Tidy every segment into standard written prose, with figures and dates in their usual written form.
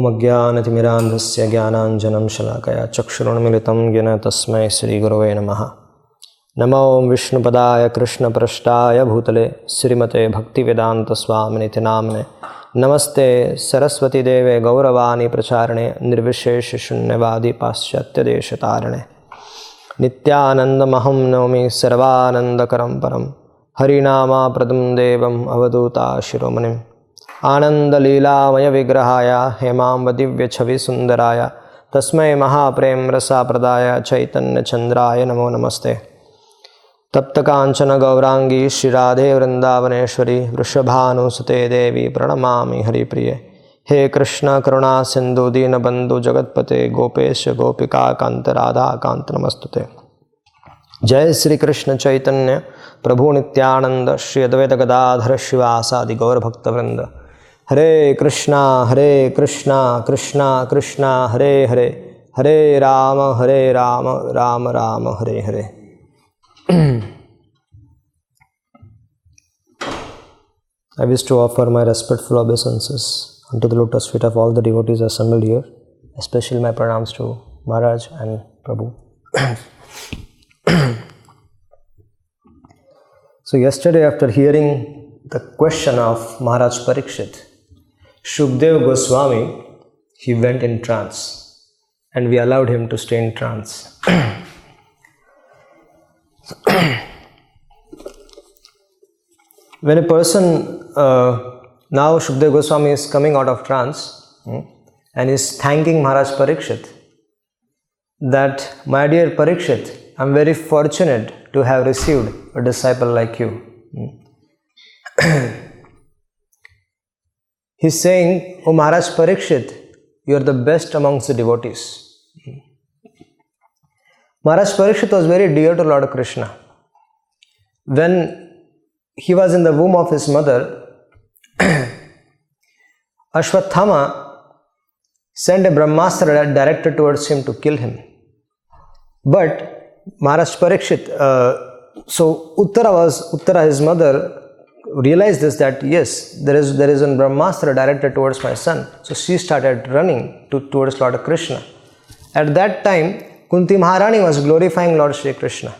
Om Ajnanatimirandhasya Jnananjanam Shalakaya Chakshurunmilitam Yena Tasmai Sri Gurave Namaha. Namo Vishnupadaya Krishna Prashtaya Bhutale Srimate Bhaktivedanta Swaminiti Namne Namaste Saraswati Deve Gauravani Pracharane Nirvishesha Shunyavadi Paschatya Deshatarane Nityananda Maham Nomi Sarvanandakaram Param Harinama Pradam Devam Avaduta Shiromanim Ananda Lila Maya Vigrahaya Hemamba Divya Chavi Sundaraya Tasmai Mahaprem Rasa Pradaya Chaitanya Chandraya Namo Namaste Tapta Kanchana Gaurangi Shri Radhe Vrindavaneshwari Vrishabhanu Sute Devi Pranamami Hari Priye He Krishna Karuna Sindhu Dina Bandhu Jagatpate Gopesha Gopika Kanta Radha Kanta Namastute Jai Sri Krishna Chaitanya Prabhu Nityananda Shri Advaita Gadadhara Shivasadi Gaur Bhakta Vrinda Hare Krishna Krishna Krishna Hare Hare Hare Rama Rama Rama Hare Hare. I wish to offer my respectful obeisances unto the lotus feet of all the devotees assembled here, especially my pranams to Maharaj and Prabhu. So yesterday, after hearing the question of Maharaj Parikshit, Shukdev Goswami, he went in trance and we allowed him to stay in trance. When a person, now Shukdev Goswami is coming out of trance and is thanking Maharaj Parikshit that, my dear Parikshit, I am very fortunate to have received a disciple like you. He is saying, O Maharaj Parikshit, you are the best amongst the devotees. Maharaj Parikshit was very dear to Lord Krishna. When he was in the womb of his mother, Ashwathama sent a Brahmastra directed towards him to kill him. But Maharaj Parikshit, so Uttara, his mother, realized this, that yes, there is a Brahmastra directed towards my son. So she started running towards Lord Krishna. At that time, Kunti Maharani was glorifying Lord Shri Krishna.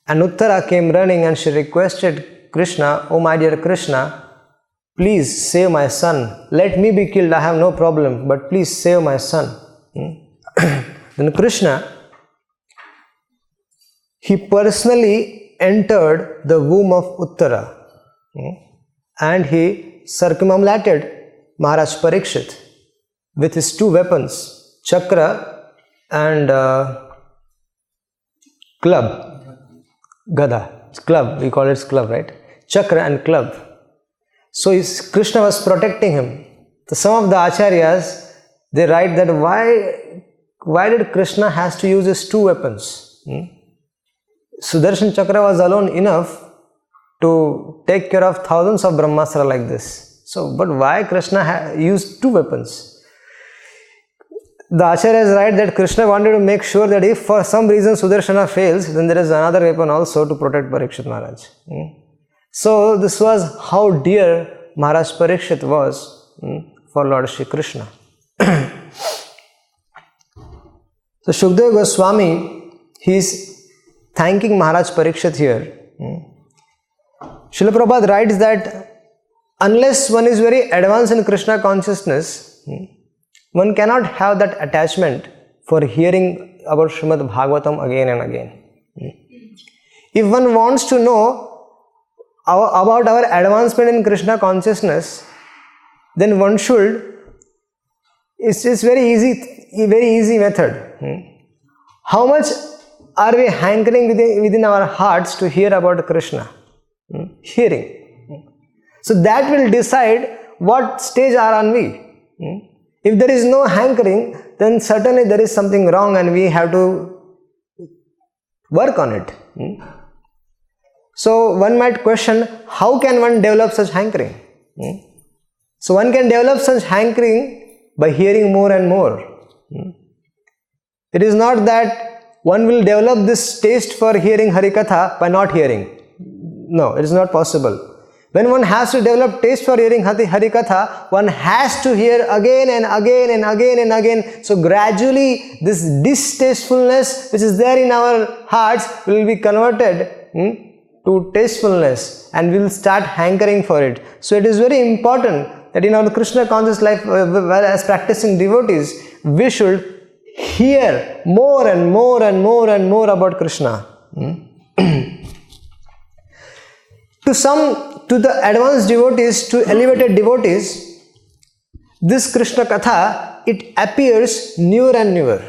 And Uttara came running and she requested Krishna, oh my dear Krishna, please save my son. Let me be killed, I have no problem, but please save my son. Then Krishna, he personally entered the womb of Uttara and he circumambulated Maharaj Parikshit with his two weapons, chakra and club. Gada, club, we call it club, right? Chakra and club. So Krishna was protecting him. So some of the acharyas, they write that why did Krishna has to use his two weapons? Sudarshan Chakra was alone enough to take care of thousands of Brahmastra like this. So, but why Krishna used two weapons? The acharyas write that Krishna wanted to make sure that if for some reason Sudarshana fails, then there is another weapon also to protect Parikshit Maharaj. So this was how dear Maharaj Parikshit was for Lord Shri Krishna. So Shukdev Goswami, he is thanking Maharaj Parikshit here. Srila Prabhupada writes that unless one is very advanced in Krishna consciousness, one cannot have that attachment for hearing about Srimad Bhagavatam again and again. If one wants to know about our advancement in Krishna consciousness, then one should, it's very easy method. How much are we hankering within our hearts to hear about Krishna? Hearing. So that will decide what stage are we. If there is no hankering, then certainly there is something wrong and we have to work on it. So one might question, how can one develop such hankering? So one can develop such hankering by hearing more and more. It is not that one will develop this taste for hearing Harikatha by not hearing. No, it is not possible. When one has to develop taste for hearing Hari Katha, one has to hear again and again and again and again. So gradually this distastefulness which is there in our hearts will be converted to tastefulness, and we will start hankering for it. So it is very important that in our Krishna conscious life, as practicing devotees, we should hear more and more and more and more about Krishna. To the advanced devotees, to elevated devotees, this Krishna Katha, it appears newer and newer.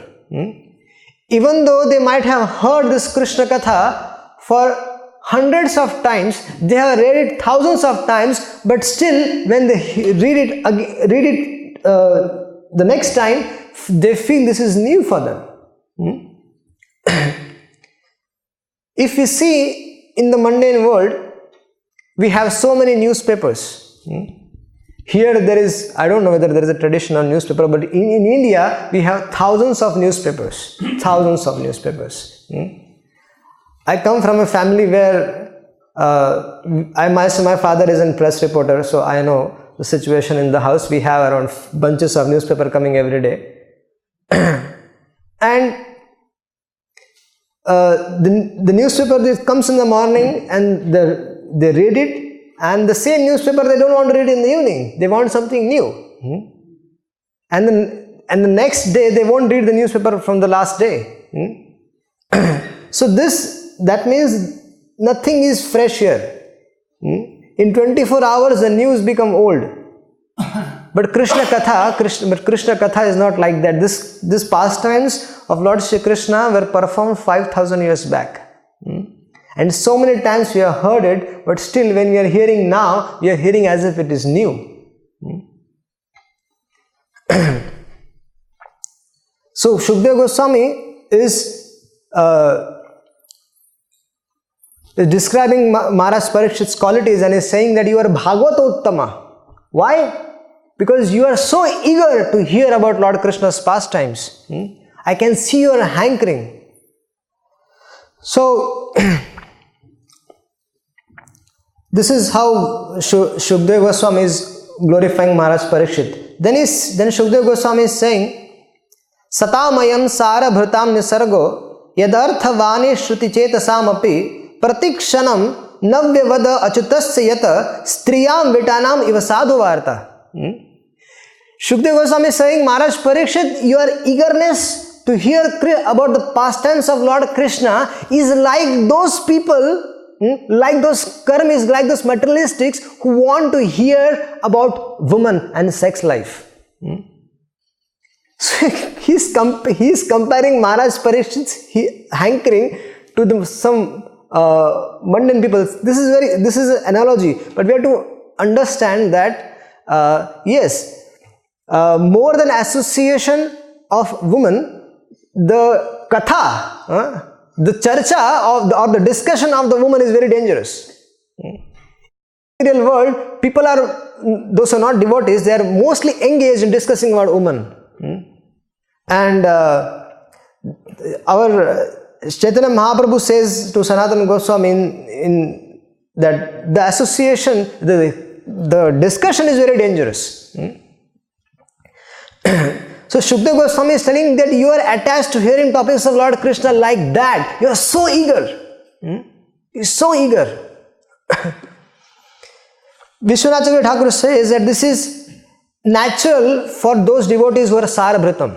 Even though they might have heard this Krishna Katha for hundreds of times, they have read it thousands of times, but still when they read it the next time, they feel this is new for them. If we see in the mundane world, we have so many newspapers. Here there is, I don't know whether there is a tradition on newspaper, but in India we have thousands of newspapers. Thousands of newspapers. I come from a family where my father is a press reporter, so I know the situation in the house. We have around bunches of newspaper coming every day. And the newspaper comes in the morning and they read it, and the same newspaper they don't want to read in the evening. They want something new. And the next day they won't read the newspaper from the last day. So that means nothing is fresh here. In 24 hours the news become old. But Krishna Katha is not like that. This pastimes of Lord Shri Krishna were performed 5,000 years back. And so many times we have heard it, but still when we are hearing now, we are hearing as if it is new. So Shukdev Goswami is describing Maharaj Parikshit's qualities and is saying that you are Bhagavata Uttama. Why? Because you are so eager to hear about Lord Krishna's pastimes. I can see your hankering. So this is how Shukdev Goswami is glorifying Maharaj Parikshit. Then Shukdev Goswami is saying, Satamayam sara bhritam nisargo yadartha vani shruti chetasam api pratikshanam navyavada achutasya yata striyam vitanam iva sadhu varta. Shukdev Goswami is saying, Maharaj Parikshit, your eagerness to hear about the pastimes of Lord Krishna is like those people, like those karmis, like those materialistics who want to hear about woman and sex life. So he's comparing Maharaj Parikshit's hankering to some mundane people. This is an analogy, but we have to understand that yes, more than association of women, the katha, the charcha or the discussion of the woman is very dangerous. In the real world, people those who are not devotees, they are mostly engaged in discussing about women. And our Chaitanya Mahaprabhu says to Sanatana Goswami in that the association, the discussion is very dangerous. So Shukdev Goswami is telling that you are attached to hearing topics of Lord Krishna like that. You are so eager. You are so eager. Vishwanath Chakravarti Thakur says that this is natural for those devotees who are Sarabhritam.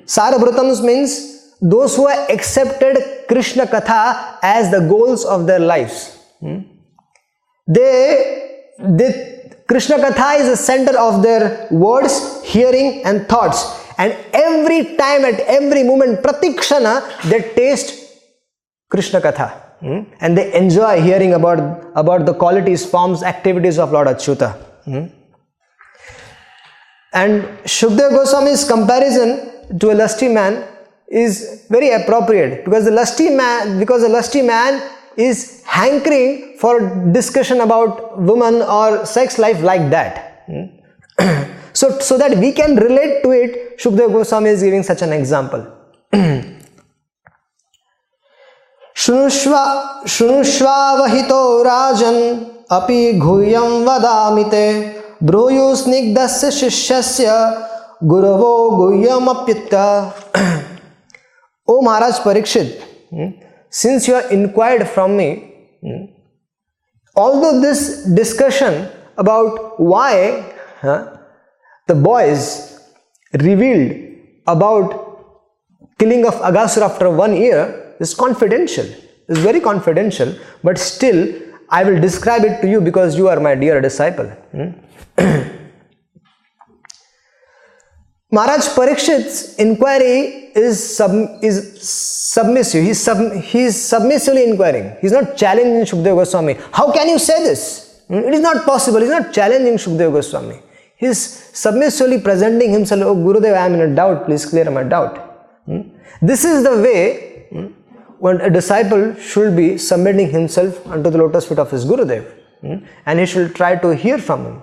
Sarabhritam means those who have accepted Krishna Katha as the goals of their lives. Krishna Katha is the center of their words, hearing and thoughts. And every time, at every moment, pratikshana, they taste Krishna Katha. And they enjoy hearing about the qualities, forms, activities of Lord Achyuta. And Shukdev Goswami's comparison to a lusty man is very appropriate, because the lusty man is hankering for discussion about woman or sex life like that. So that we can relate to it, Shukdev Goswami is giving such an example. Shrunushva vahito rajan api ghuyam vadamite brooyu snigdasya shishyasya guravo guhyam apyutta. O Maharaj Parikshit, since you have inquired from me, although this discussion about why the boys revealed about killing of Aghasura after 1 year is confidential, is very confidential, but still I will describe it to you because you are my dear disciple. Maharaj Parikshit's inquiry is submissive. He is submissively inquiring. He is not challenging Shukadeva Goswami. How can you say this? It is not possible. He is not challenging Shukadeva Goswami. He is submissively presenting himself. Oh Gurudev, I am in a doubt. Please clear my doubt. This is the way when a disciple should be submitting himself unto the lotus feet of his Gurudev. And he should try to hear from him.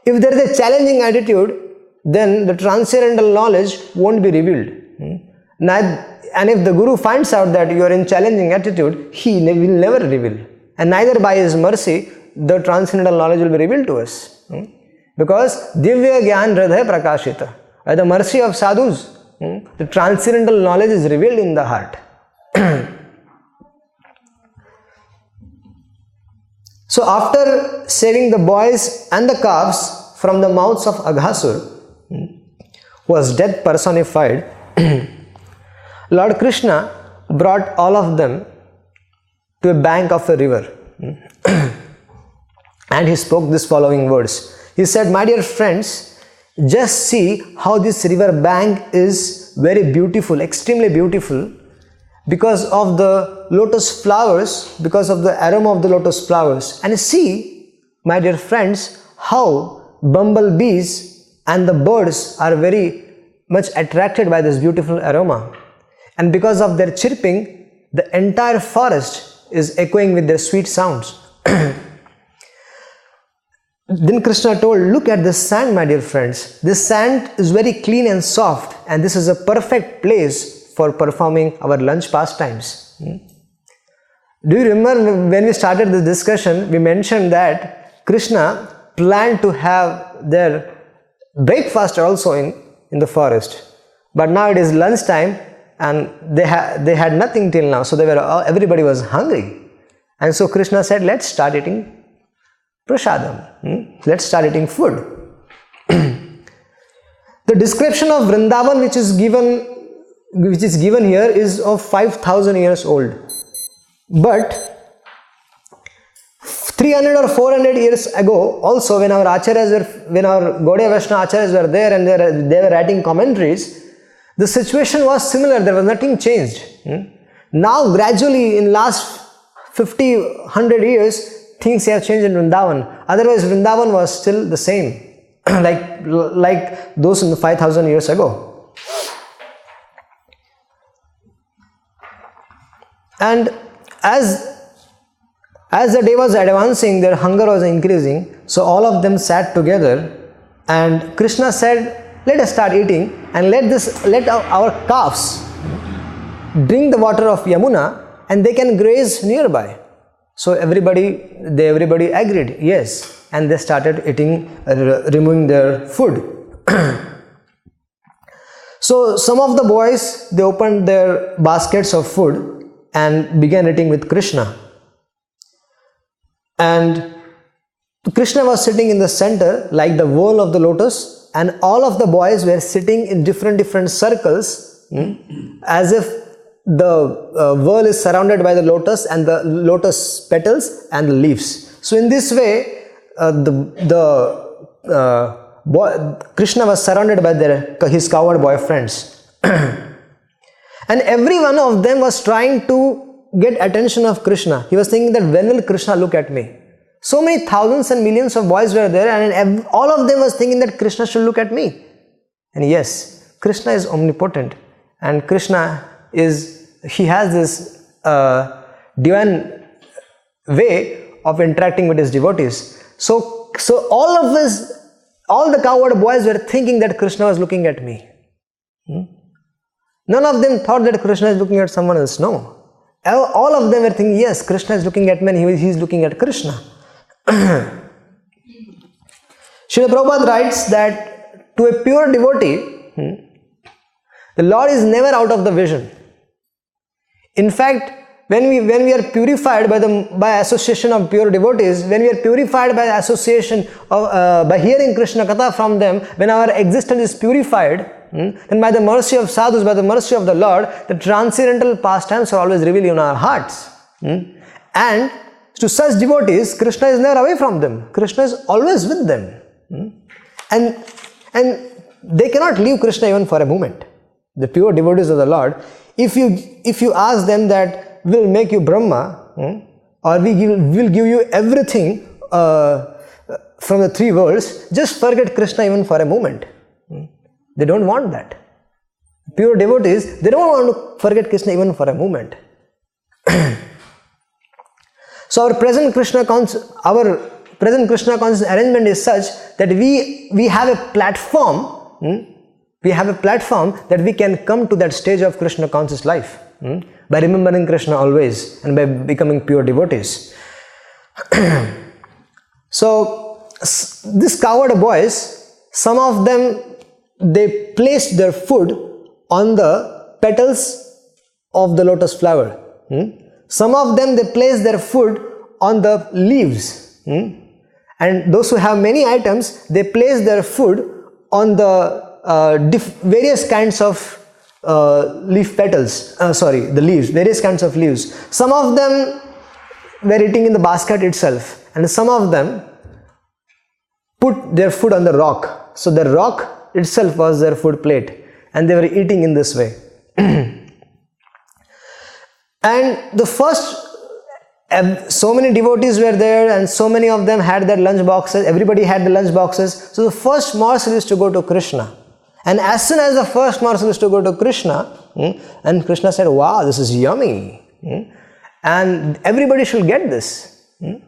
If there is a challenging attitude, then the transcendental knowledge won't be revealed. And if the Guru finds out that you are in challenging attitude, he will never reveal. And neither by his mercy, the transcendental knowledge will be revealed to us. Because Divya Gyan Hridaya Prakashita, by the mercy of sadhus, the transcendental knowledge is revealed in the heart. So after saving the boys and the calves from the mouths of Aghasur, who was death personified, Lord Krishna brought all of them to a bank of a river. And he spoke this following words. He said, my dear friends, just see how this river bank is very beautiful, extremely beautiful, because of the lotus flowers, because of the aroma of the lotus flowers. And see, my dear friends, how bumblebees and the birds are very much attracted by this beautiful aroma. And because of their chirping, the entire forest is echoing with their sweet sounds. Then Krishna told, look at this sand, my dear friends. This sand is very clean and soft, and this is a perfect place for performing our lunch pastimes. Do you remember when we started this discussion, we mentioned that Krishna planned to have their breakfast also in the forest. But now it is lunchtime and they had nothing till now. So everybody was hungry. And so Krishna said, let's start eating prasadam. Let's start eating food. The description of Vrindavan which is given here is of 5,000 years old. But 300 or 400 years ago, also when our Gaudiya Vaishnava acharyas were there and they were writing commentaries, the situation was similar. There was nothing changed. Now gradually in last 50, 100 years, things have changed in Vrindavan. Otherwise Vrindavan was still the same, like those in the 5,000 years ago. And as the day was advancing, their hunger was increasing. So all of them sat together and Krishna said, let us start eating and let our calves drink the water of Yamuna and they can graze nearby. So everybody agreed, yes. And they started eating, removing their food. So some of the boys, they opened their baskets of food and began eating with Krishna. And Krishna was sitting in the center like the whorl of the lotus, and all of the boys were sitting in different circles, as if the whorl is surrounded by the lotus and the lotus petals and the leaves. So in this way, Krishna was surrounded by his cowherd boyfriends. And every one of them was trying to get attention of Krishna. He was thinking that when will Krishna look at me? So many thousands and millions of boys were there, and all of them was thinking that Krishna should look at me. And yes, Krishna is omnipotent, and Krishna he has this divine way of interacting with his devotees. So all the cowherd boys were thinking that Krishna was looking at me. None of them thought that Krishna is looking at someone else. No. All of them were thinking, yes, Krishna is looking at me and he is looking at Krishna. Srila Prabhupada writes that to a pure devotee, the Lord is never out of the vision. In fact, when we are purified by association of pure devotees, when we are purified by association of by hearing Krishna Katha from them, when our existence is purified, then by the mercy of sadhus, by the mercy of the Lord, the transcendental pastimes are always revealed in our hearts. And to such devotees, Krishna is never away from them. Krishna is always with them. And they cannot leave Krishna even for a moment. The pure devotees of the Lord, if you ask them that we'll make you Brahma, or we'll give you everything from the three worlds, just forget Krishna even for a moment. They don't want that. Pure devotees, they don't want to forget Krishna even for a moment. So our present Krishna conscious arrangement is such that we have a platform. We have a platform that we can come to that stage of Krishna conscious life by remembering Krishna always and by becoming pure devotees. So these coward boys, some of them, they placed their food on the petals of the lotus flower. Some of them, they placed their food on the leaves. And those who have many items, they place their food on the various kinds of leaf petals, the leaves, various kinds of leaves. Some of them were eating in the basket itself, and some of them put their food on the rock. So the rock itself was their food plate, and they were eating in this way. And the first, so many devotees were there, and so many of them had their lunch boxes. Everybody had the lunch boxes. So the first morsel is to go to Krishna. And as soon as the first morsel is to go to Krishna, and Krishna said, wow, this is yummy. And everybody should get this. So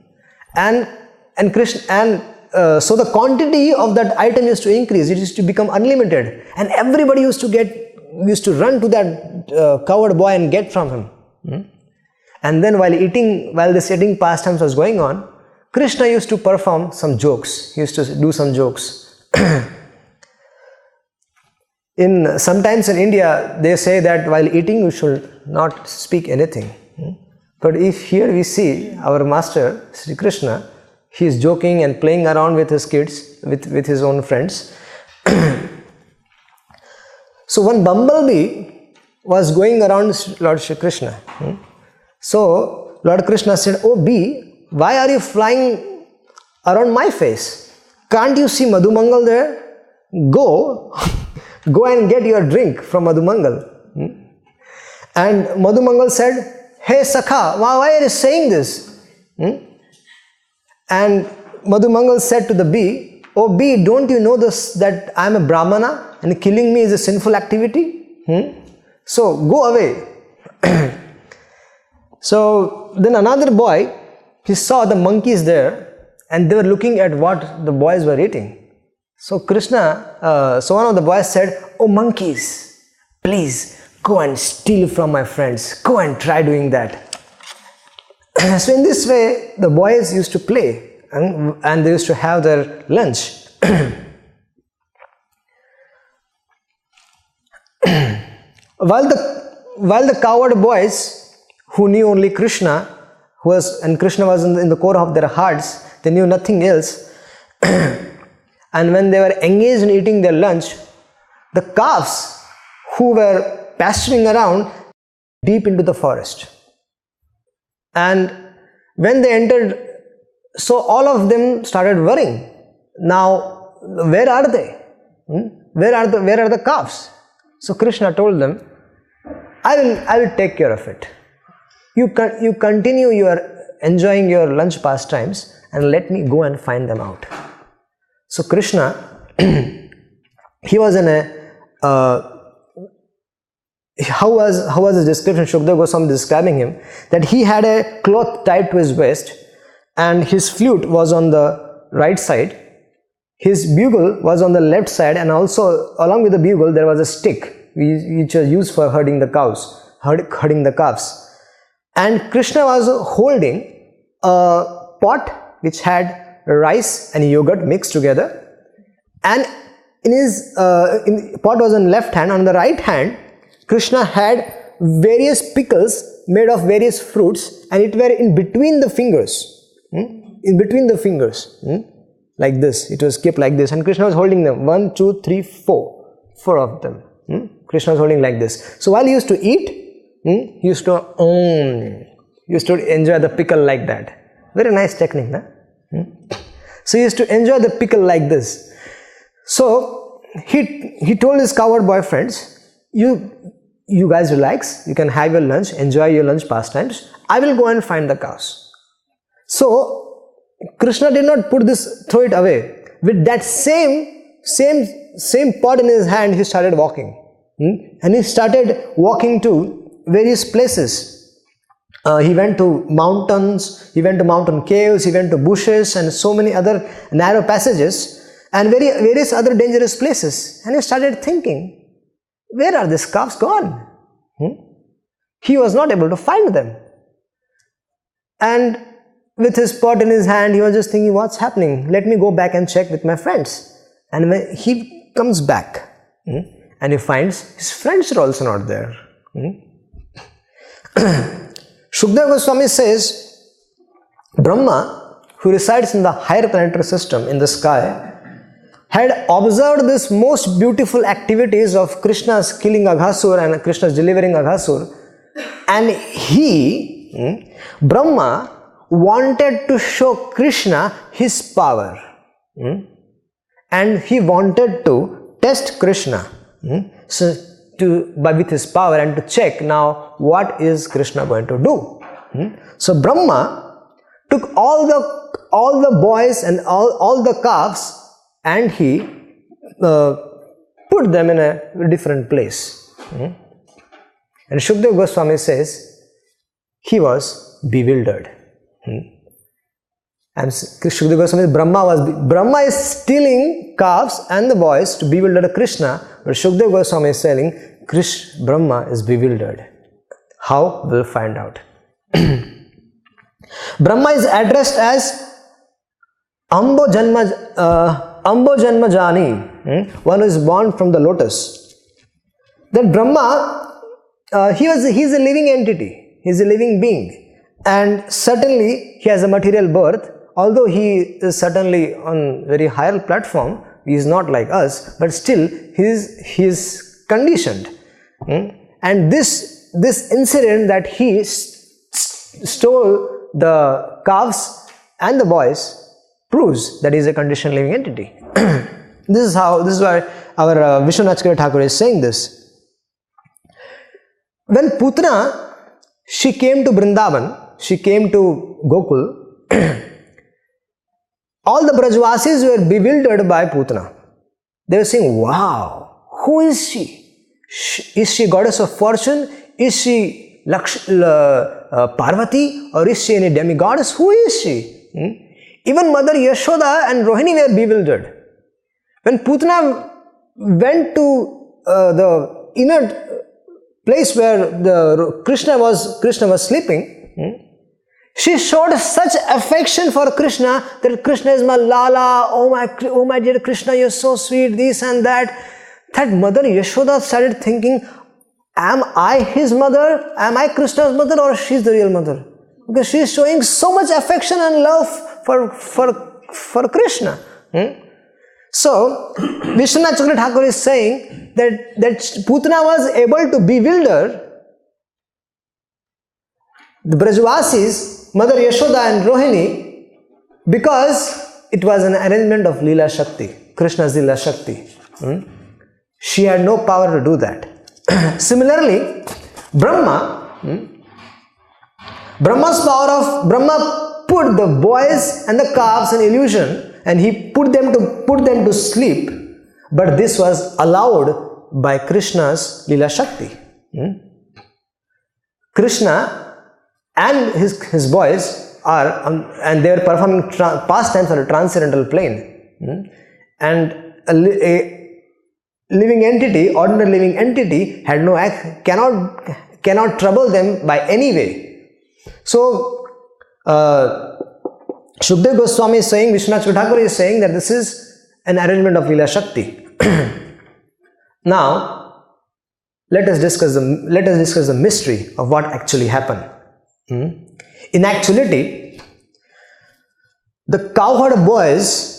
the quantity of that item used to increase. It used to become unlimited. And everybody used to run to that coward boy and get from him. And then while this eating pastimes was going on, Krishna used to perform some jokes. He used to do some jokes. Sometimes in India, they say that while eating, you should not speak anything. But if here we see our master, Sri Krishna, he is joking and playing around with his kids, with his own friends. So one bumblebee was going around Lord Sri Krishna. So Lord Krishna said, oh bee, why are you flying around my face? Can't you see Madhumangal there? Go and get your drink from Madhumangal. And Madhumangal said, hey Sakha, why are you saying this? And Madhumangal said to the bee, oh bee, don't you know this, that I am a Brahmana and killing me is a sinful activity? So go away. So then another boy, he saw the monkeys there and they were looking at what the boys were eating. So so one of the boys said, oh monkeys, please go and steal from my friends. Go and try doing that. So in this way, the boys used to play and they used to have their lunch. While the coward boys who knew only Krishna, and Krishna was in the core of their hearts, they knew nothing else. And when they were engaged in eating their lunch, the calves who were pasturing around deep into the forest. And when they entered, so all of them started worrying. Now, where are they? Where are the calves? So Krishna told them, I will take care of it. You continue enjoying your lunch pastimes and let me go and find them out. So Krishna, he was in how was his description? Shukdev Goswami describing him that he had a cloth tied to his waist and his flute was on the right side. His bugle was on the left side, and also along with the bugle there was a stick which was used for herding the calves. and Krishna was holding a pot which had rice and yogurt mixed together, and in his pot was on left hand. On the right hand, Krishna had various pickles made of various fruits, and it were in between the fingers, in between the fingers, like this. It was kept like this, and Krishna was holding them. 1, 2, 3, 4, 4 of them. Krishna was holding like this. So while he used to eat, he used to enjoy the pickle like that. Very nice technique, huh? So he used to enjoy the pickle like this. So he told his coward boyfriends, you guys relax, you can have your lunch, enjoy your lunch pastimes. I will go and find the cows. So Krishna did not throw it away. With that same pot in his hand, he started walking. And he started walking to various places. He went to mountains, he went to mountain caves, he went to bushes and so many other narrow passages and various other dangerous places. And he started thinking, where are these calves gone? He was not able to find them. And with his pot in his hand, he was just thinking, what's happening? Let me go back and check with my friends. And when he comes back, and he finds his friends are also not there. Shukdev Goswami says, Brahma, who resides in the higher planetary system in the sky, had observed this most beautiful activities of Krishna's killing Aghasur and Krishna's delivering Aghasur, and he, Brahma, wanted to show Krishna his power, and he wanted to test Krishna, with his power, and to check now what is Krishna going to do. So Brahma took all the boys and all the calves, and he put them in a different place. And Shukdev Goswami says he was bewildered. And Shukdev Goswami says Brahma is stealing calves and the boys to bewilder Krishna, but Shukdev Goswami is saying Brahma is bewildered. How? We'll find out. Brahma is addressed as Ambo Janmajani, one who is born from the lotus. Then Brahma, he's a living entity, he's a living being, and certainly he has a material birth, although he is certainly on very higher platform. He is not like us, but still he is conditioned. And this incident that he stole the calves and the boys proves that he is a conditioned living entity. This is why our Vishwanath Thakur is saying this. When Putana, she came to Vrindavan, she came to Gokul, all the Brajvasis were bewildered by Putana. They were saying, wow, who is she? Is she goddess of fortune? Is she Parvati? Or is she any demigoddess? Who is she? Even Mother Yashoda and Rohini were bewildered. When Putana went to the inner place where Krishna was sleeping, she showed such affection for Krishna that Krishna is my Lala, oh my dear Krishna, you're so sweet, this and that. That Mother Yashoda started thinking, am I his mother? Am I Krishna's mother, or she's the real mother? Because she is showing so much affection and love for Krishna. So Vishwanath Thakur is saying that Putana was able to bewilder the Brajvasis, Mother Yashoda and Rohini, because it was an arrangement of Leela Shakti, Krishna's Leela Shakti. She had no power to do that. Similarly, Brahma put the boys and the calves in illusion, and he put them to sleep, but this was allowed by Krishna's Leela Shakti. Krishna and his boys and they were performing pastimes on a transcendental plane, and a living entity, ordinary living entity, had no cannot trouble them by any way. So, Shukdev Goswami is saying, Vishwanath Thakur is saying that this is an arrangement of Leela Shakti. Now, let us discuss the mystery of what actually happened. In actuality, the cowherd boys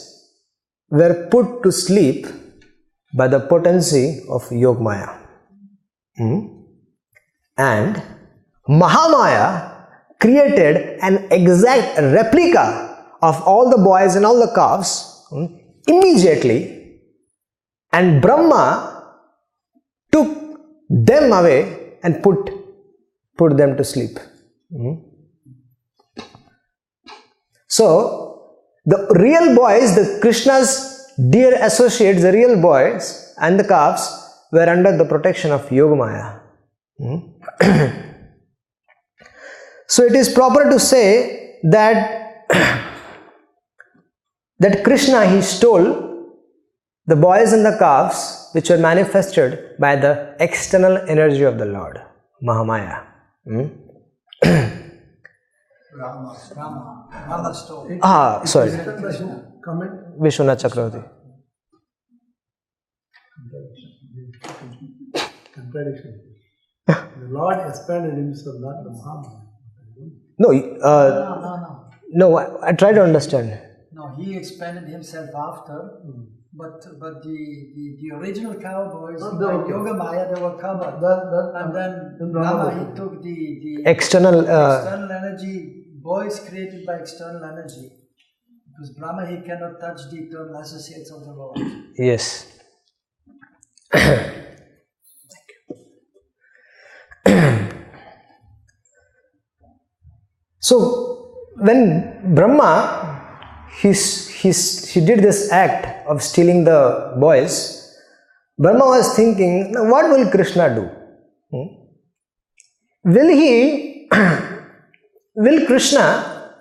were put to sleep by the potency of Yogamaya. And Mahamaya created an exact replica of all the boys and all the calves immediately, and Brahma took them away and put them to sleep. So, the real boys, the Krishna's dear associates, the real boys and the calves were under the protection of Yogamaya. So, it is proper to say that Krishna, he stole the boys and the calves which were manifested by the external energy of the Lord, Mahamaya. Brahma stole. Sorry. Comment. Vishwanath Chakravarti. Contradiction. The Lord expanded himself, not the Mahamaya. No, I try to understand. No, he expanded himself after, but the original cowboys, like Yogamaya, they were covered. And then Brahma, he took the External energy, boys created by external energy. Because Brahma, he cannot touch the eternal associates of the Lord. Yes. So, when Brahma, he did this act of stealing the boys, Brahma was thinking, now what will Krishna do? Will Krishna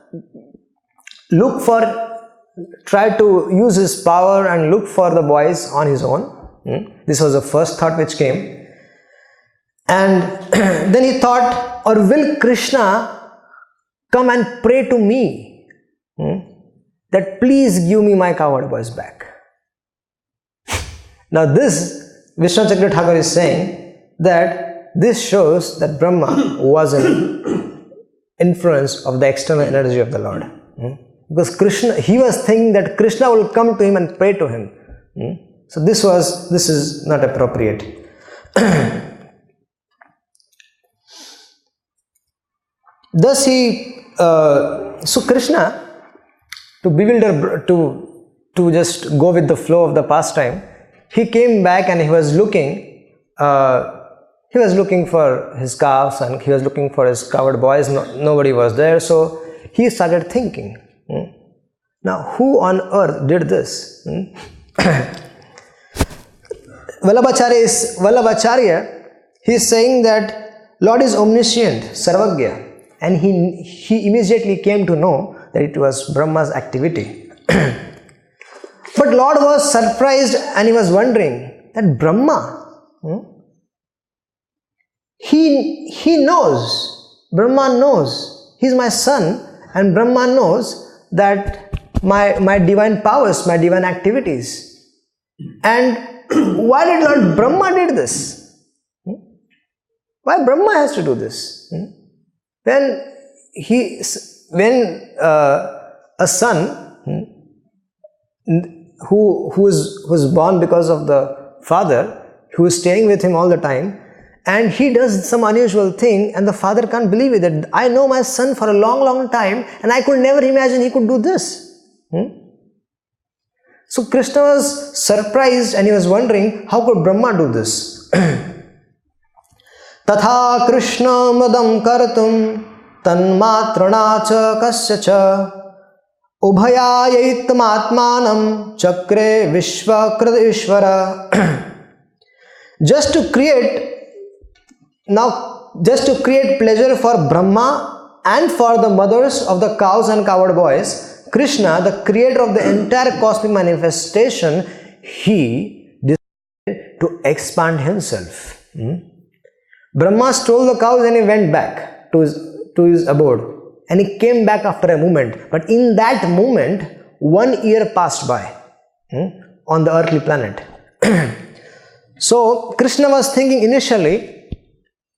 try to use his power and look for the boys on his own? This was the first thought which came. And then he thought, or will Krishna come and pray to me that please give me my cowherd boys back? Now this, Vishwanath Thakur is saying that this shows that Brahma was an influence of the external energy of the Lord. Because Krishna, he was thinking that Krishna will come to him and pray to him. So this is not appropriate. Thus so Krishna, to just go with the flow of the pastime, he came back and he was looking for his calves and he was looking for his cowherd boys. Nobody was there, so he started thinking, now who on earth did this? Vallabhacharya, he is saying that Lord is omniscient, Sarvagya, and he immediately came to know that it was Brahma's activity. But Lord was surprised and he was wondering that Brahma, he knows, Brahma knows, he is my son, and Brahma knows that my divine powers, my divine activities. And why did Lord Brahma did this? Why Brahma has to do this? When a son who was born because of the father, who is staying with him all the time, and he does some unusual thing and the father can't believe it, that I know my son for a long time and I could never imagine he could do this. So Krishna was surprised and he was wondering, how could Brahma do this? Tatha Krishna madam kartum tanmatrana cha kasya cha ubhayayaitam atmanam chakre vishvakrita ishvara. Just to create pleasure for Brahma and for the mothers of the cows and cowherd boys, Krishna, the creator of the entire cosmic manifestation, he decided to expand himself. Brahma stole the cows and he went back to to his abode, and he came back after a moment. But in that moment, 1 year passed by on the earthly planet. So Krishna was thinking initially,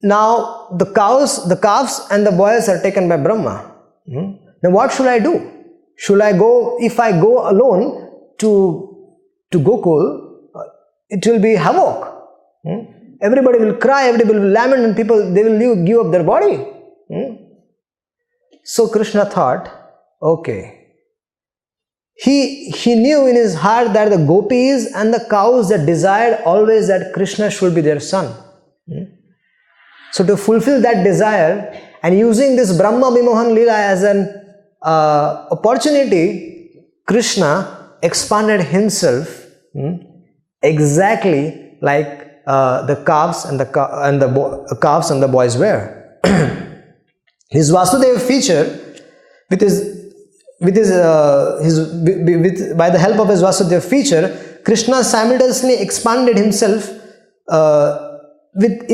now the calves and the boys are taken by Brahma. Now what should I do? Should I go, if I go alone to Gokul, it will be havoc. Everybody will cry, everybody will lament, and people, they will give up their body. So Krishna thought, okay. He knew in his heart that the gopis and the cows that desired always that Krishna should be their son. So to fulfill that desire, and using this Brahma Vimohana Lila as an opportunity, Krishna expanded himself exactly like the calves and the calves and the boys were. His Vasudeva feature, by the help of his Vasudeva feature, Krishna simultaneously expanded himself with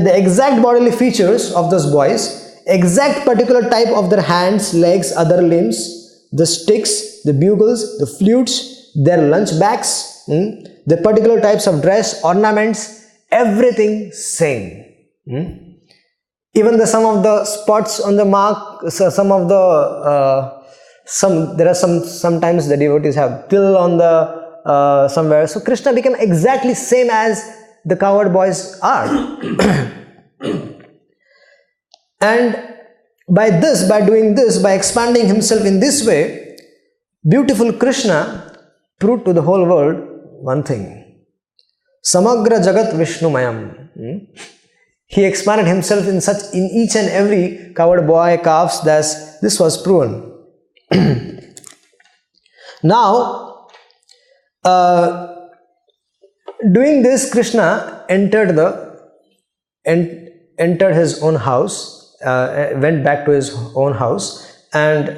the exact bodily features of those boys, exact particular type of their hands, legs, other limbs, the sticks, the bugles, the flutes, their lunch bags, the particular types of dress, ornaments, everything same. Even some of the spots on the mark, sometimes the devotees have till on the somewhere. So Krishna became exactly same as the cowherd boys are. And by doing this, by expanding himself in this way, beautiful Krishna proved to the whole world one thing. Samagra Jagat Vishnumayam. He expanded himself in each and every cowherd boy, calves, this was proven. Now, doing this, Krishna entered his own house, went back to his own house, and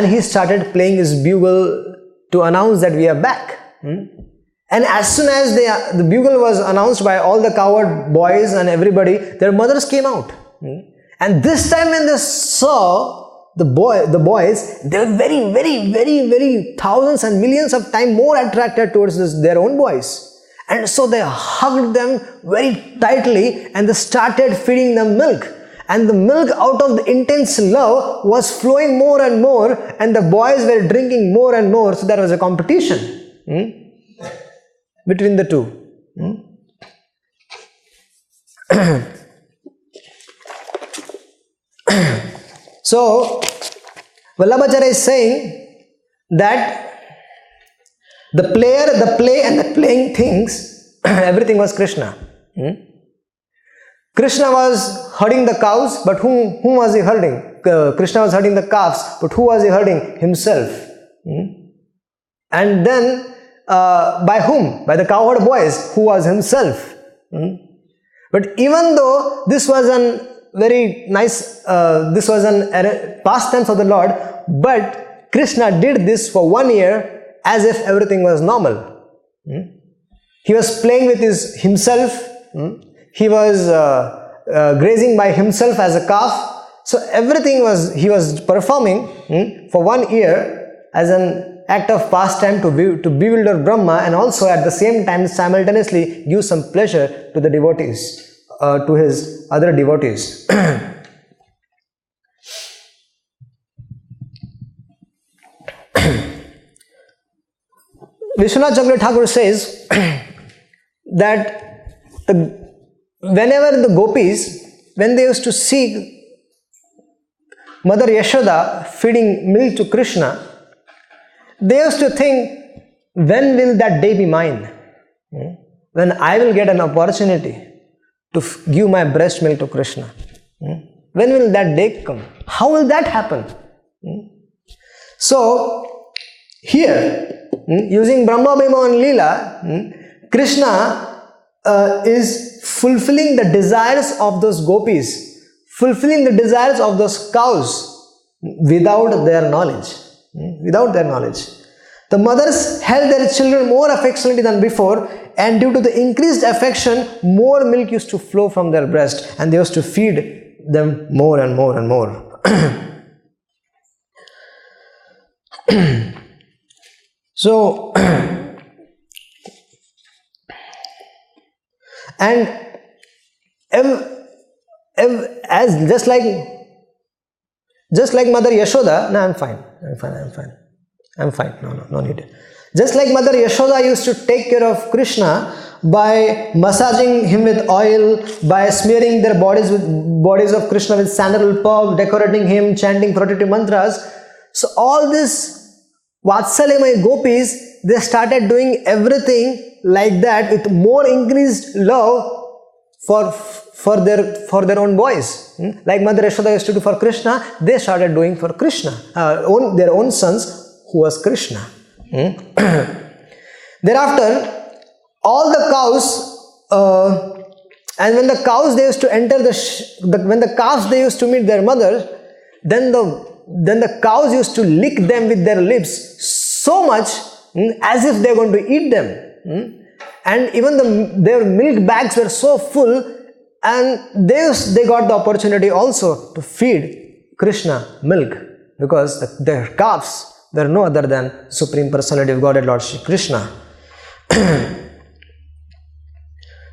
he started playing his bugle to announce that we are back. And as soon as the bugle was announced by all the cowherd boys and everybody, their mothers came out. And this time when they saw the boys, they were very, very, very, very thousands and millions of times more attracted towards their own boys. And so they hugged them very tightly and they started feeding them milk. And the milk out of the intense love was flowing more and more, and the boys were drinking more and more. So there was a competition between the two. So Vallabhacharya is saying that the play and the playing things, everything was Krishna. Krishna was herding the cows, but whom was he herding? Krishna was herding the calves, but who was he herding? Himself. And then by whom? By the cowherd boys, who was himself. But even though this was an very nice, this was an past tense of the Lord, but Krishna did this for 1 year as if everything was normal. He was playing with himself. He was grazing by himself as a calf. So everything he was performing for 1 year as an act of pastime to bewilder Brahma, and also at the same time simultaneously give some pleasure to the devotees, to his other devotees. Vishwanath Chandra Thakur says that whenever the gopis, when they used to see Mother Yashoda feeding milk to Krishna, they used to think, when will that day be mine? When I will get an opportunity to give my breast milk to Krishna. When will that day come? How will that happen? So, here, using Brahma Vimohana Lila, Krishna is fulfilling the desires of those gopis, fulfilling the desires of those cows without their knowledge. Without their knowledge. The mothers held their children more affectionately than before, and due to the increased affection, more milk used to flow from their breast, and they used to feed them more and more and more. So, and as just like Mother Yashoda, no, I'm fine. No need. Just like Mother Yashoda used to take care of Krishna by massaging him with oil, by smearing their bodies of Krishna with sandalwood pulp, decorating him, chanting protective mantras. So all this Vatsalyamaya gopis, they started doing everything like that with more increased love for their own boys. Like Mother Yashoda used to do for Krishna, they started doing for Krishna, their own sons, who was Krishna. Thereafter, all the cows, and when the cows they used to enter when the calves they used to meet their mother, then the cows used to lick them with their lips so much as if they're going to eat them. And even their milk bags were so full, and they got the opportunity also to feed Krishna milk, because their calves were no other than Supreme Personality of Godhead Lord Shri Krishna.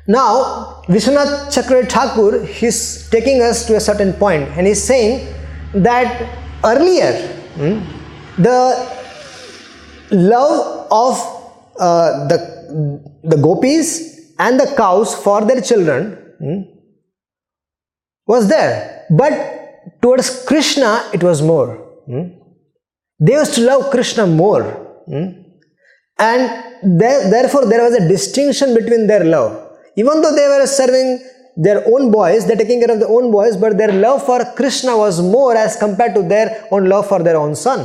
Now, Vishwanath Chakravarti Thakur, he's taking us to a certain point, and he's saying that earlier, the love of the gopis and the cows for their children was there, but towards Krishna it was more. They used to love Krishna more, and therefore there was a distinction between their love. Even though they were serving their own boys, they're taking care of their own boys, but their love for Krishna was more as compared to their own love for their own son.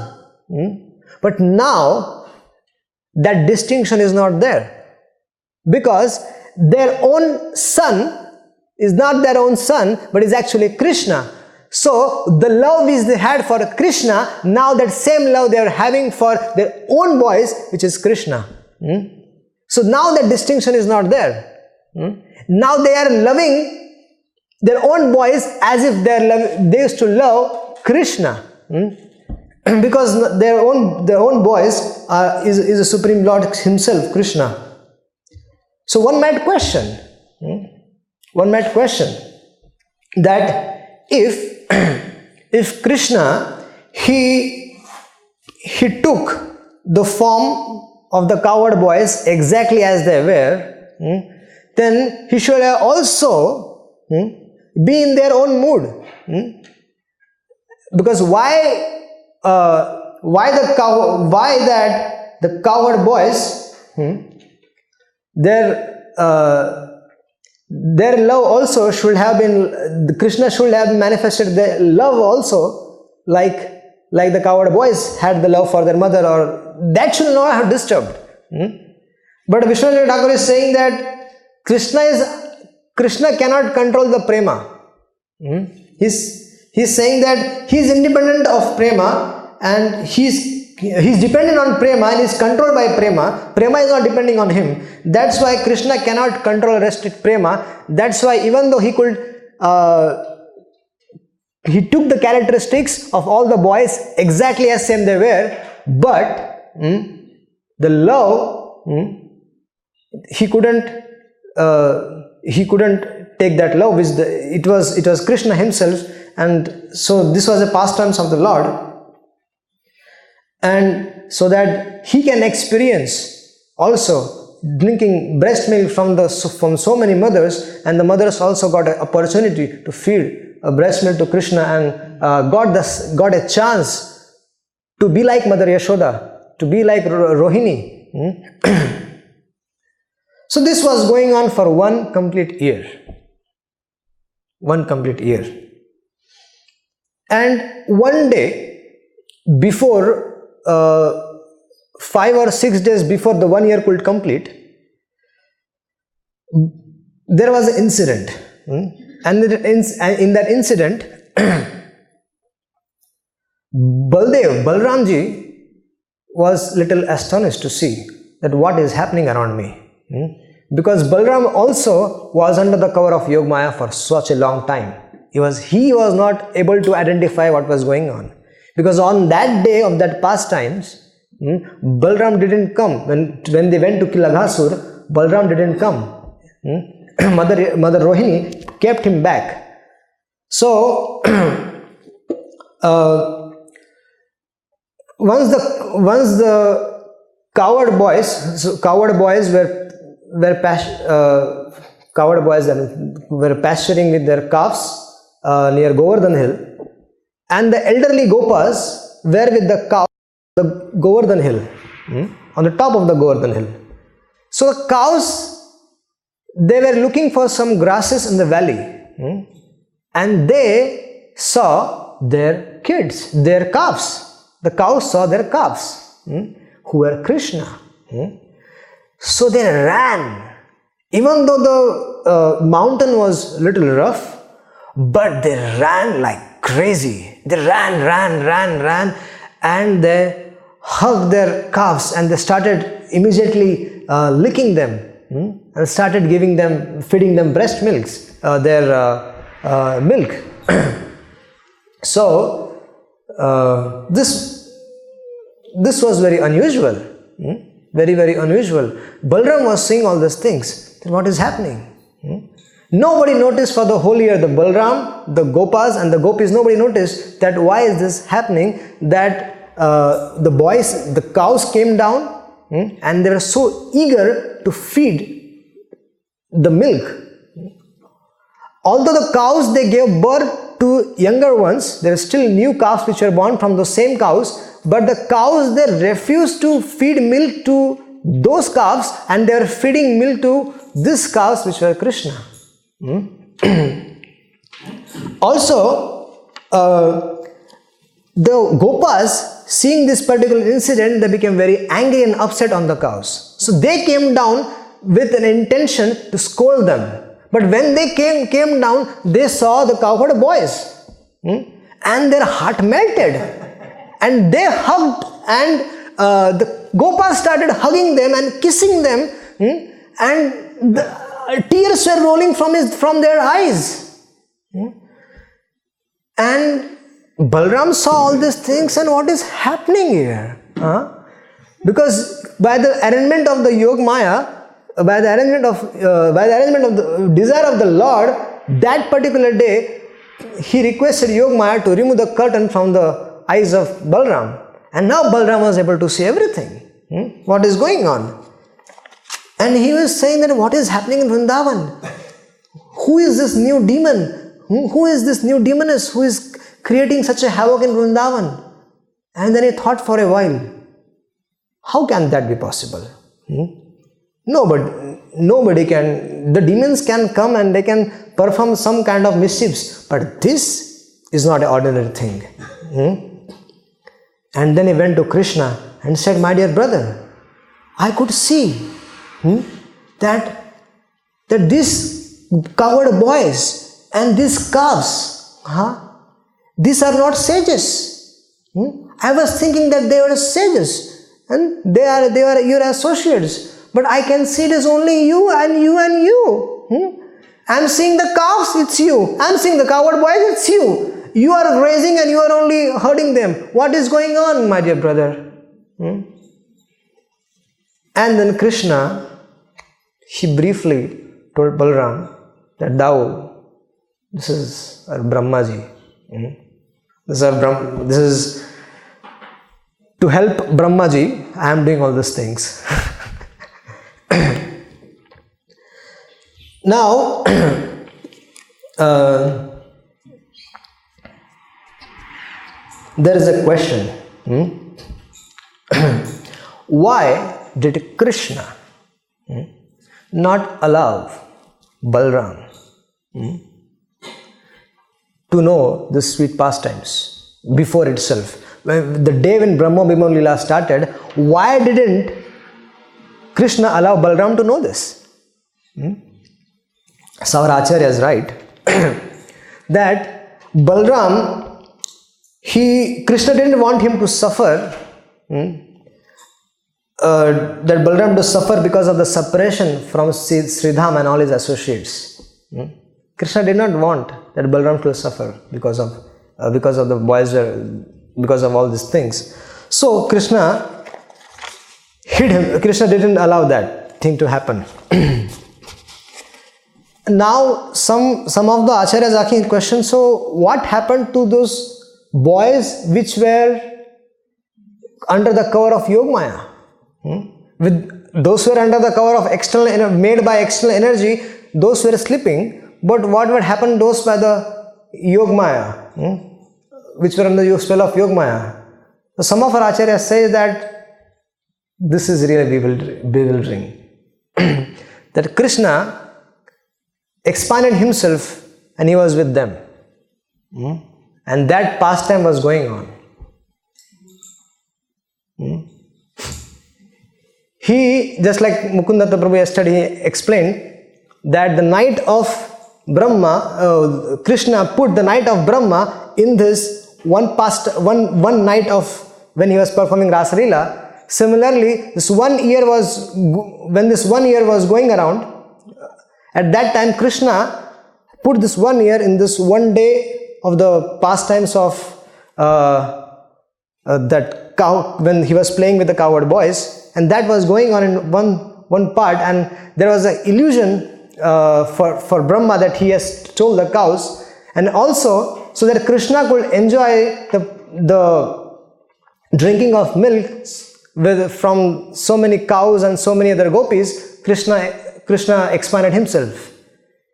But now that distinction is not there, because their own son is not their own son, but is actually Krishna. So the love which they had for Krishna, now that same love they are having for their own boys, which is Krishna. So now that distinction is not there. Now they are loving their own boys as if they used to love Krishna, because their own boys is the Supreme Lord Himself, Krishna. So one might question that if Krishna he took the form of the cowherd boys exactly as they were, then he should have also be in their own mood. Because why the cowherd boys, their love also should have been, Krishna should have manifested their love also like the cowherd boys had the love for their mother, or that should not have disturbed. But Vishwanath Thakur is saying that Krishna cannot control the prema. He's saying that he is independent of prema, and he's dependent on prema and is controlled by prema. Prema is not depending on him. That's why Krishna cannot control, restrict prema. That's why even though he could, he took the characteristics of all the boys exactly as same they were, but the love, he couldn't take that love, which it was Krishna himself, and so this was a pastimes of the Lord, and so that he can experience also drinking breast milk from so many mothers, and the mothers also got an opportunity to feed a breast milk to Krishna, and got a chance to be like Mother Yashoda, to be like Rohini. So this was going on for 1 complete year. 1 complete year. And one day, before 5 or 6 days before the 1 year could complete, there was an incident. And in that incident, Balramji was little astonished to see that what is happening around me. Because Balram also was under the cover of Yogamaya for such a long time. He was not able to identify what was going on. Because on that day of that pastimes, Balram didn't come. When they went to kill Aghasur, Balram didn't come. Mother Rohini kept him back. So, once the coward boys were pasturing with their calves near Govardhan Hill, and the elderly Gopas were with the cows the Govardhan Hill, on the top of the Govardhan Hill. So the cows, they were looking for some grasses in the valley, and they saw their kids, their calves. The cows saw their calves, who were Krishna. So they ran, even though the mountain was little rough, but they ran like crazy. They ran, and they hugged their calves, and they started immediately licking them, and started feeding them breast milks, their milk. So this was very unusual, very unusual. Balram was seeing all these things. Then what is happening? Nobody noticed for the whole year. The Balram, the Gopas and the Gopis, nobody noticed that why is this happening, that the cows came down, and they were so eager to feed the milk. Although the cows, they gave birth to younger ones, there are still new calves which were born from those same cows, but the cows, they refused to feed milk to those calves, and they were feeding milk to these cows which were Krishna. Also, the Gopas, seeing this particular incident, they became very angry and upset on the cows. So they came down with an intention to scold them. But when they came down, they saw the cowherd boys, and their heart melted, and they hugged, and the Gopas started hugging them and kissing them, and the tears were rolling from their eyes. And Balram saw all these things, and what is happening here? Because by the arrangement of the Yog Maya, by the arrangement of the desire of the Lord, that particular day, he requested Yog Maya to remove the curtain from the eyes of Balram. And now Balram was able to see everything. What is going on? And he was saying that what is happening in Vrindavan? Who is this new demon? Who is this new demoness who is creating such a havoc in Vrindavan? And then he thought for a while, how can that be possible? Nobody can, the demons can come and they can perform some kind of mischiefs, but this is not an ordinary thing. And then he went to Krishna and said, my dear brother, I could see that these coward boys and these calves, these are not sages. I was thinking that they were sages and they are your associates. But I can see it is only you and you and you. I'm seeing the calves, it's you. I'm seeing the coward boys, it's you. You are grazing and you are only hurting them. What is going on, my dear brother? And then Krishna, he briefly told Balram that this is our Brahmaji. This is to help Brahmaji, I am doing all these things. Now, there is a question. Why did Krishna not allow Balram to know the sweet pastimes before itself? The day when Brahma Vimohana Lila started, why didn't Krishna allow Balram to know this? So our Acharya is right that Balram, Krishna didn't want him to suffer, that Balram to suffer because of the separation from Sridham and all his associates. Krishna did not want that Balaram to suffer because of the boys, because of all these things. So Krishna hid him. Krishna didn't allow that thing to happen. Now some of the acharyas asking questions. So what happened to those boys which were under the cover of Yogamaya? With those who were under the cover of external, made by external energy, those were sleeping. But what would happen those by the Yogamaya, which were under the spell of Yogamaya? So some of our acharyas say that this is really bewildering. That Krishna expanded himself and he was with them. And that pastime was going on. He, just like Mukundatta Prabhu yesterday explained, that the night of Brahma, Krishna put the night of Brahma in this one night of when he was performing Rasa Lila. Similarly, when this 1 year was going around, at that time Krishna put this 1 year in this 1 day of the pastimes of that cow, when he was playing with the cowherd boys, and that was going on in one part, and there was an illusion for Brahma that he has stole the cows, and also so that Krishna could enjoy the drinking of milk from so many cows and so many other gopis. Krishna expanded himself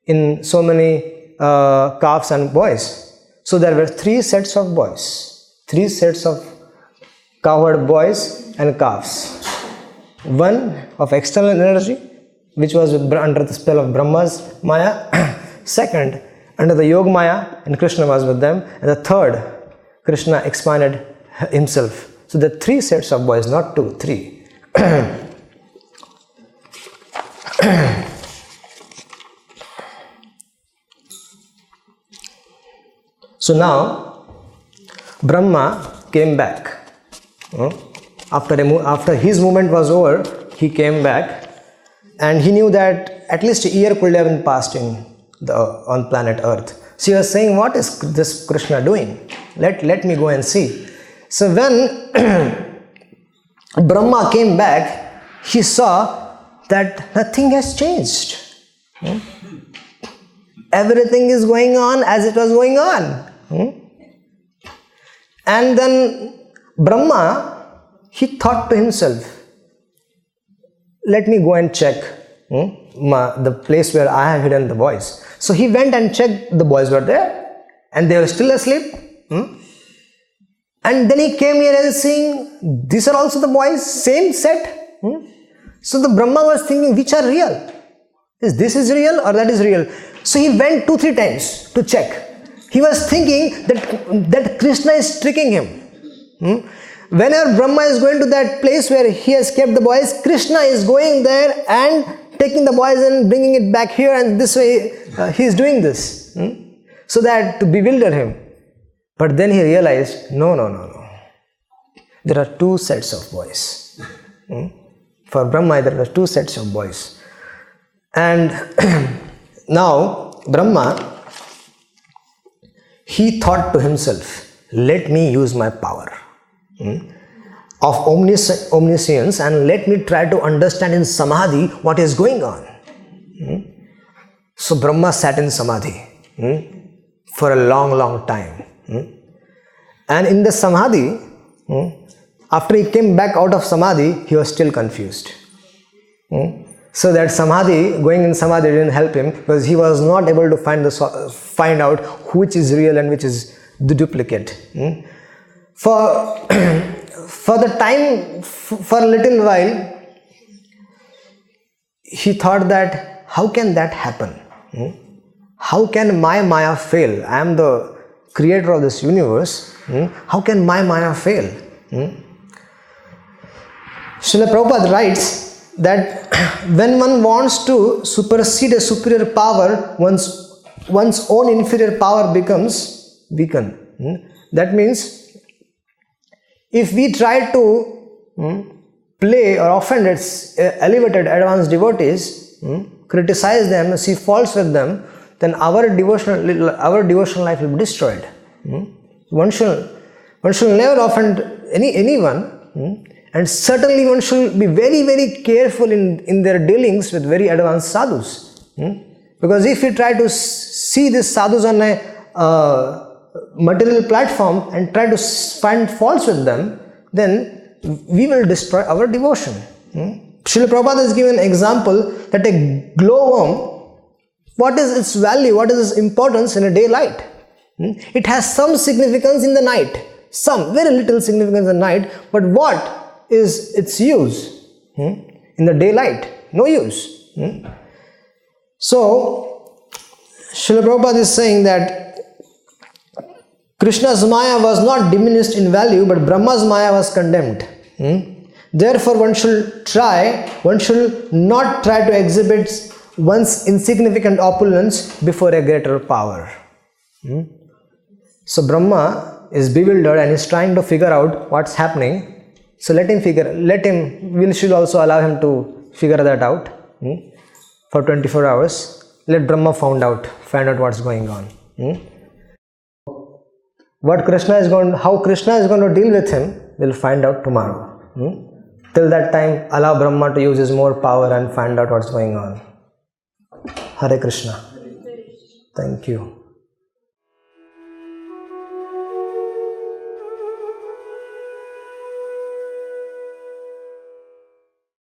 in so many calves and boys. So there were 3 sets of boys, 3 sets of cowherd boys and calves. One of external energy, which was under the spell of Brahma's Maya. Second, under the Yoga Maya, and Krishna was with them. And the third, Krishna expanded himself. So the 3 sets of boys, not 2, 3. So now Brahma came back. After his movement was over, he came back, and he knew that at least a year could have been passed on planet Earth. So he was saying, what is this Krishna doing? Let me go and see. So when Brahma came back, he saw that nothing has changed. Everything is going on as it was going on. And then Brahma, he thought to himself, let me go and check the place where I have hidden the boys. So he went and checked, the boys were there and they were still asleep. And then he came here and seeing, these are also the boys, same set. So the Brahma was thinking, which are real? Is this real or that is real? So he went 2-3 times to check. He was thinking that Krishna is tricking him. Whenever Brahma is going to that place where he has kept the boys, Krishna is going there and taking the boys and bringing it back here, and this way he is doing this. So that to bewilder him. But then he realized, no. There are 2 sets of boys. For Brahma, there are 2 sets of boys. And now Brahma, he thought to himself, let me use my power of omniscience and let me try to understand in samadhi what is going on. So Brahma sat in samadhi for a long time. And in the samadhi, after he came back out of samadhi, he was still confused. So that going in samadhi didn't help him, because he was not able to find out which is real and which is the duplicate. For the time, for a little while, he thought that, how can that happen? How can my Maya fail? I am the creator of this universe. How can my Maya fail? Srila Prabhupada writes that when one wants to supersede a superior power, one's own inferior power becomes weakened. That means if we try to play or offend elevated advanced devotees, criticize them, see faults with them, then our devotional life will be destroyed. One should never offend anyone, and certainly one should be very, very careful in their dealings with very advanced sadhus. Because if we try to see these sadhus on a material platform and try to find faults with them, then we will destroy our devotion. Srila Prabhupada has given an example that a glowworm, what is its value, what is its importance in a daylight? It has some significance in the night, some very little significance in the night, but what is its use? In the daylight, no use. So, Srila Prabhupada is saying that Krishna's Maya was not diminished in value, but Brahma's Maya was condemned. Therefore, one should not try to exhibit one's insignificant opulence before a greater power. So Brahma is bewildered and is trying to figure out what's happening. So we should also allow him to figure that out for 24 hours. Let Brahma find out what's going on. How Krishna is going to deal with him, we'll find out tomorrow. Till that time, allow Brahma to use his more power and find out what's going on. Hare Krishna. Thank you.